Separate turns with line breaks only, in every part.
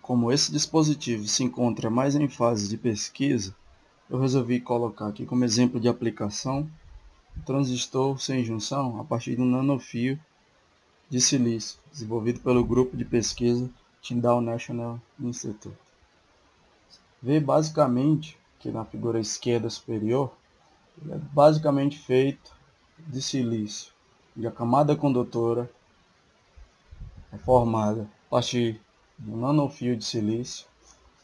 Como esse dispositivo se encontra mais em fase de pesquisa, eu resolvi colocar aqui como exemplo de aplicação o transistor sem junção a partir de um nanofio de silício, desenvolvido pelo grupo de pesquisa Tyndall National Institute. Vê basicamente que na figura esquerda superior, ele é basicamente feito de silício, e a camada condutora é formada a partir de um nanofio de silício,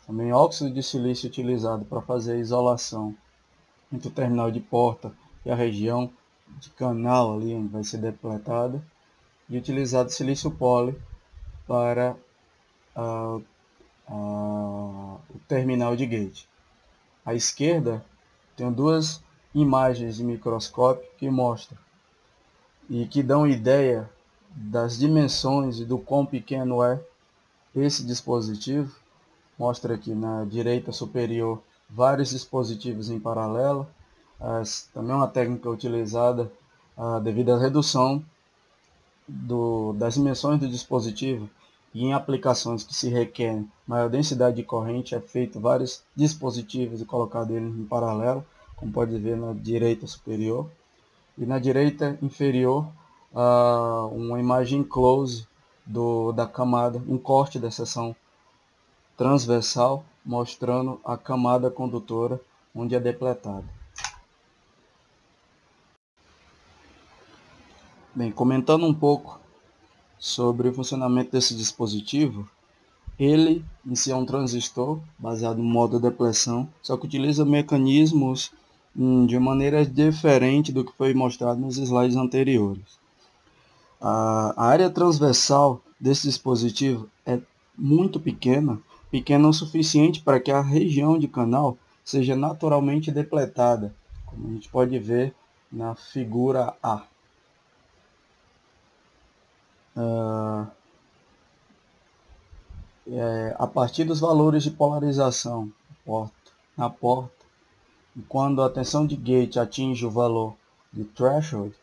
também óxido de silício utilizado para fazer a isolação entre o terminal de porta e a região de canal ali onde vai ser depletada, e utilizado silício poli para o terminal de gate. À esquerda tem duas imagens de microscópio que mostram e que dão ideia das dimensões e do quão pequeno é esse dispositivo. Mostra aqui na direita superior vários dispositivos em paralelo. Também uma técnica utilizada devido à redução das dimensões do dispositivo, e em aplicações que se requerem maior densidade de corrente, é feito vários dispositivos e colocado eles em paralelo, como pode ver na direita superior. E na direita inferior, uma imagem close da camada, um corte da seção transversal, mostrando a camada condutora onde é depletada. Bem, comentando um pouco sobre o funcionamento desse dispositivo, ele em si é um transistor baseado no modo de depleção, só que utiliza mecanismos de maneira diferente do que foi mostrado nos slides anteriores. A área transversal desse dispositivo é muito pequena o suficiente para que a região de canal seja naturalmente depletada, como a gente pode ver na figura A. A partir dos valores de polarização na porta, e quando a tensão de gate atinge o valor de threshold,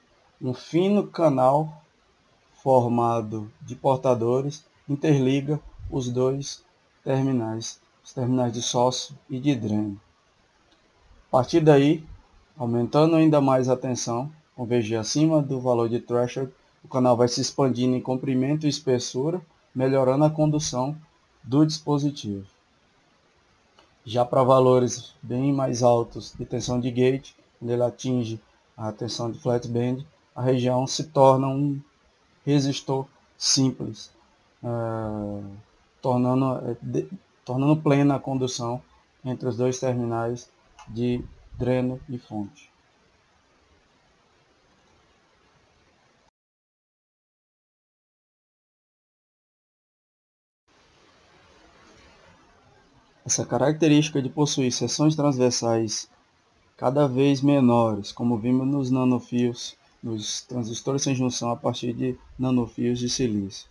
um fino canal formado de portadores interliga os dois terminais, os terminais de sócio e de dreno. A partir daí, aumentando ainda mais a tensão, convergir acima do valor de threshold, o canal vai se expandindo em comprimento e espessura, melhorando a condução do dispositivo. Já para valores bem mais altos de tensão de gate, quando ele atinge a tensão de flatband, a região se torna um resistor simples, tornando plena a condução entre os dois terminais de dreno e fonte. Essa característica de possuir seções transversais cada vez menores, como vimos nos nanofios, nos transistores sem junção a partir de nanofios de silício,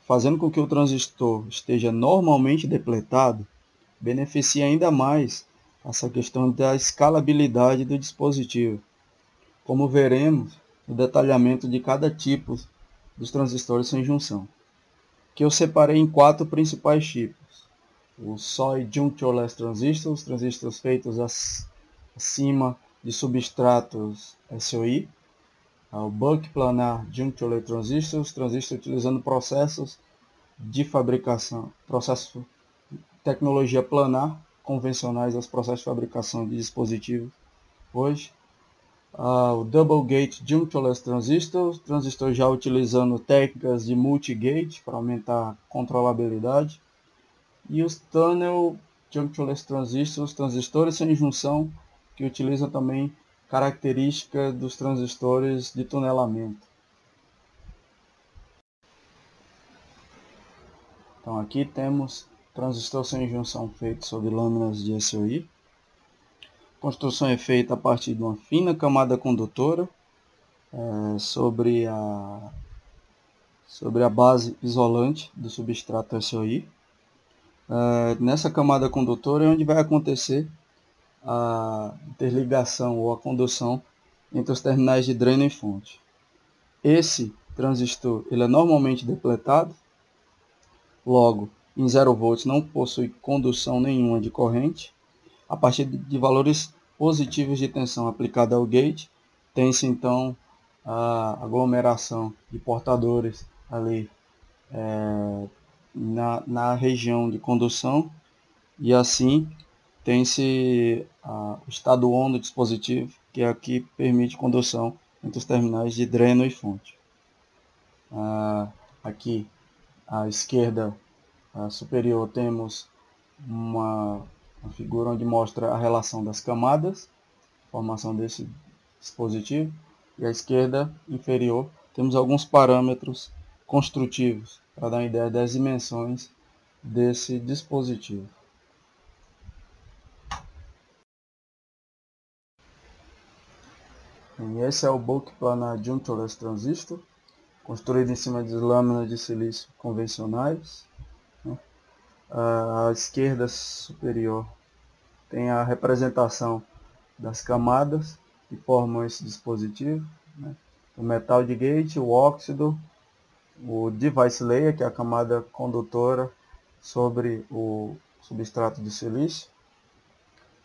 fazendo com que o transistor esteja normalmente depletado, beneficia ainda mais essa questão da escalabilidade do dispositivo, como veremos no detalhamento de cada tipo dos transistores sem junção, que eu separei em 4 principais tipos: o SOI Junctureless Transistors, transistores feitos acima de substratos SOI, o Buck Planar Junctureless Transistors, transistores utilizando processos de fabricação, tecnologia planar, convencionais aos processos de fabricação de dispositivos hoje. O Double Gate Junctureless Transistors, transistor já utilizando técnicas de multigate para aumentar a controlabilidade. E os Tunnel Junctureless Transistors, transistores sem junção, que utilizam também características dos transistores de tunelamento. Então aqui temos transistor sem junção feito sobre lâminas de SOI. A construção é feita a partir de uma fina camada condutora sobre a base isolante do substrato SOI. Nessa camada condutora é onde vai acontecer a interligação ou a condução entre os terminais de dreno e fonte. Esse transistor ele é normalmente depletado, Logo, em 0 volts não possui condução nenhuma de corrente. A partir de valores positivos de tensão aplicada ao gate, tem-se então a aglomeração de portadores ali na região de condução, e assim tem-se o estado ON do dispositivo, que aqui permite condução entre os terminais de dreno e fonte. Aqui à esquerda superior temos uma figura onde mostra a relação das camadas, formação desse dispositivo, e à esquerda inferior temos alguns parâmetros construtivos para dar uma ideia das dimensões desse dispositivo. E esse é o bulk planar junctureless transistor, construído em cima de lâminas de silício convencionais. À esquerda superior tem a representação das camadas que formam esse dispositivo, o metal de gate, o óxido, o device layer, que é a camada condutora sobre o substrato de silício.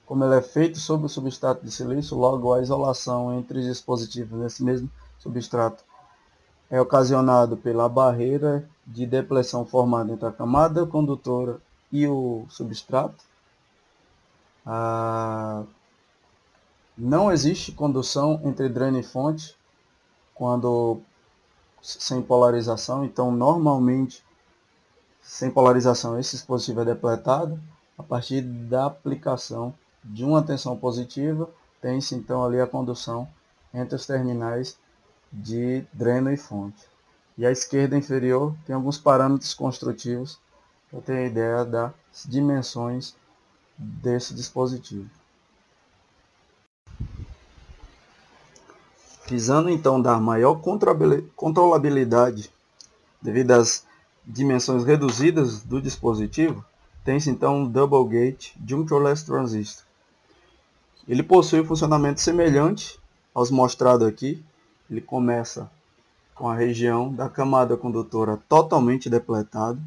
Como ele é feito sobre o substrato de silício, logo a isolação entre os dispositivos nesse mesmo substrato é ocasionado pela barreira de depressão formada entre a camada condutora e o substrato. Não existe condução entre dreno e fonte quando sem polarização, então normalmente sem polarização esse dispositivo é depletado. A partir da aplicação de uma tensão positiva, tem-se então ali a condução entre os terminais de dreno e fonte. E à esquerda inferior tem alguns parâmetros construtivos para ter a ideia das dimensões desse dispositivo. Visando então dar maior controlabilidade devido às dimensões reduzidas do dispositivo, tem-se então um Double Gate Junctureless Transistor. Ele possui um funcionamento semelhante aos mostrados aqui. Ele começa com a região da camada condutora totalmente depletada,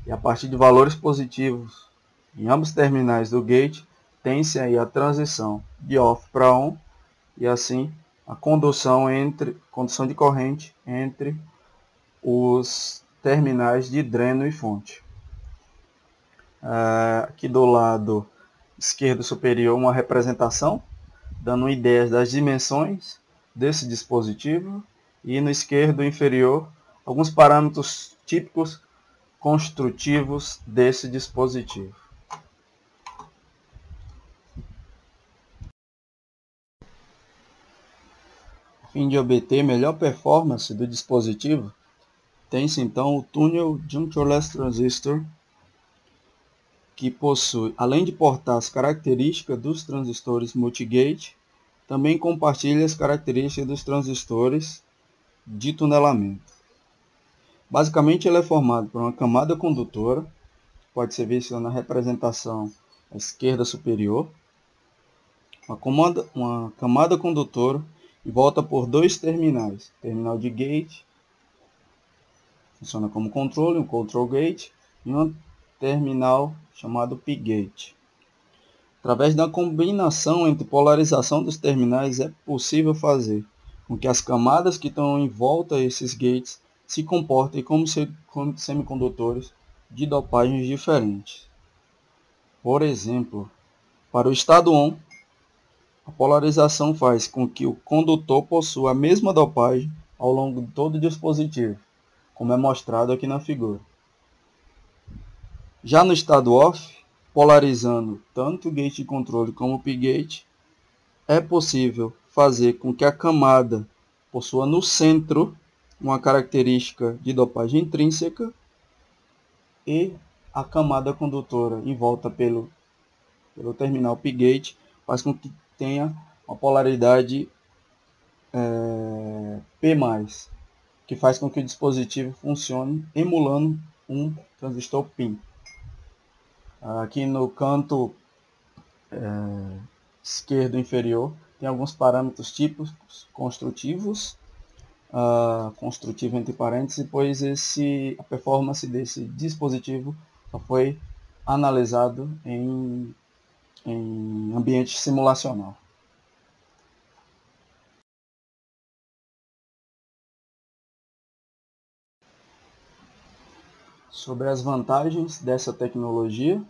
e a partir de valores positivos em ambos os terminais do gate, tem-se aí a transição de off para on, e assim a condução de corrente entre os terminais de dreno e fonte. Aqui do lado esquerdo superior uma representação dando ideias das dimensões desse dispositivo, e no esquerdo inferior alguns parâmetros típicos construtivos desse dispositivo. A fim de obter melhor performance do dispositivo, tem-se então o Tunnel Junctureless Transistor, que possui, além de portar as características dos transistores multigate, também compartilha as características dos transistores de tunelamento. Basicamente ele é formado por uma camada condutora, que pode ser vista na representação à esquerda superior, uma camada condutora e volta por dois terminais, terminal de gate, funciona como controle, um control gate, e um terminal chamado P-gate. Através da combinação entre polarização dos terminais é possível fazer com que as camadas que estão em volta a esses gates se comportem como semicondutores de dopagens diferentes. Por exemplo, para o estado ON, a polarização faz com que o condutor possua a mesma dopagem ao longo de todo o dispositivo, como é mostrado aqui na figura. Já no estado OFF, polarizando tanto o gate de controle como o P-gate, é possível fazer com que a camada possua no centro uma característica de dopagem intrínseca e a camada condutora em volta pelo terminal P-gate faz com que tenha uma polaridade P+, que faz com que o dispositivo funcione emulando um transistor PIN. Aqui no canto esquerdo inferior tem alguns parâmetros típicos construtivos construtivo entre parênteses, pois a performance desse dispositivo só foi analisado em ambiente simulacional. Sobre as vantagens dessa tecnologia,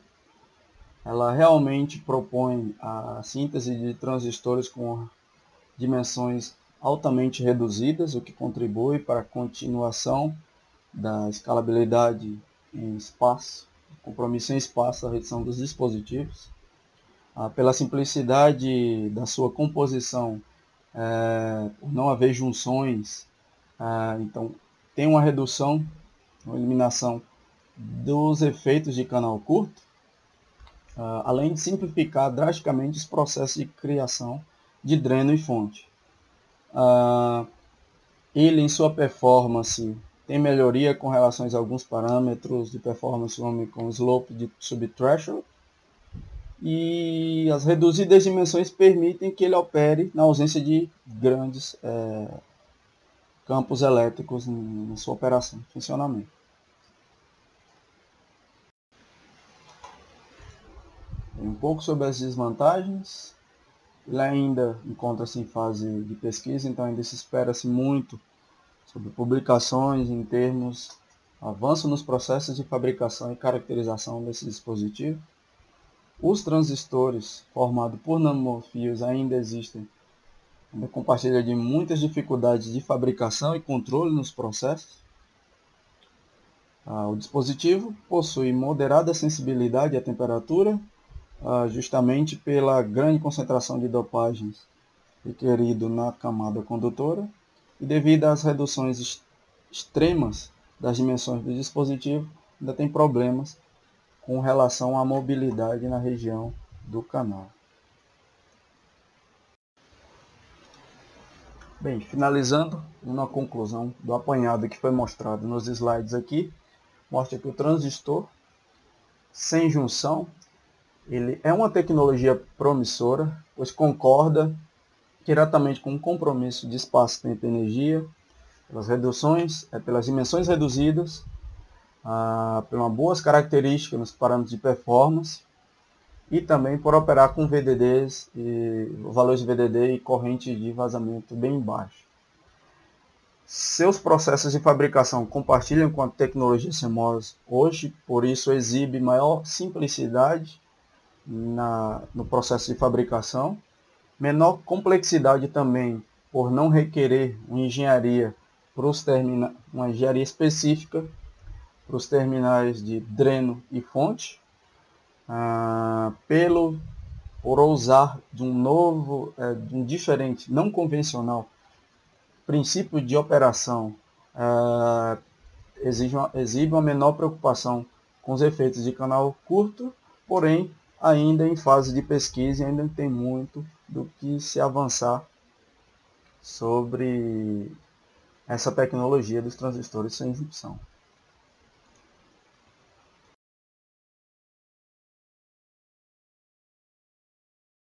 ela realmente propõe a síntese de transistores com dimensões altamente reduzidas, o que contribui para a continuação da escalabilidade em espaço, compromisso em espaço, a redução dos dispositivos. Pela simplicidade da sua composição, por não haver junções, então tem uma redução, uma eliminação dos efeitos de canal curto, além de simplificar drasticamente os processos de criação de dreno e fonte. Ele, em sua performance, tem melhoria com relação a alguns parâmetros de performance, como slope de subthreshold, e as reduzidas dimensões permitem que ele opere na ausência de grandes campos elétricos na sua operação, funcionamento. Um pouco sobre as desvantagens. Ele ainda encontra-se em fase de pesquisa, então ainda se espera-se muito sobre publicações em termos de avanço nos processos de fabricação e caracterização desse dispositivo. Os transistores formados por nanofios ainda existem, ainda compartilham de muitas dificuldades de fabricação e controle nos processos. O dispositivo possui moderada sensibilidade à temperatura, justamente pela grande concentração de dopagens requerido na camada condutora e devido às reduções extremas das dimensões do dispositivo, ainda tem problemas com relação à mobilidade na região do canal. Bem, finalizando, uma conclusão do apanhado que foi mostrado nos slides aqui, mostra que o transistor sem junção, ele é uma tecnologia promissora, pois concorda diretamente com o compromisso de espaço, tempo e energia, pelas reduções, pelas dimensões reduzidas, pelas boas características nos parâmetros de performance e também por operar com VDDs e valores de VDD e corrente de vazamento bem baixo. Seus processos de fabricação compartilham com a tecnologia CMOS hoje, por isso exibe maior simplicidade no processo de fabricação, menor complexidade também por não requerer uma engenharia específica para os terminais de dreno e fonte, por usar de um diferente, não convencional princípio de operação, exibe uma menor preocupação com os efeitos de canal curto, porém ainda em fase de pesquisa e ainda tem muito do que se avançar sobre essa tecnologia dos transistores sem junção.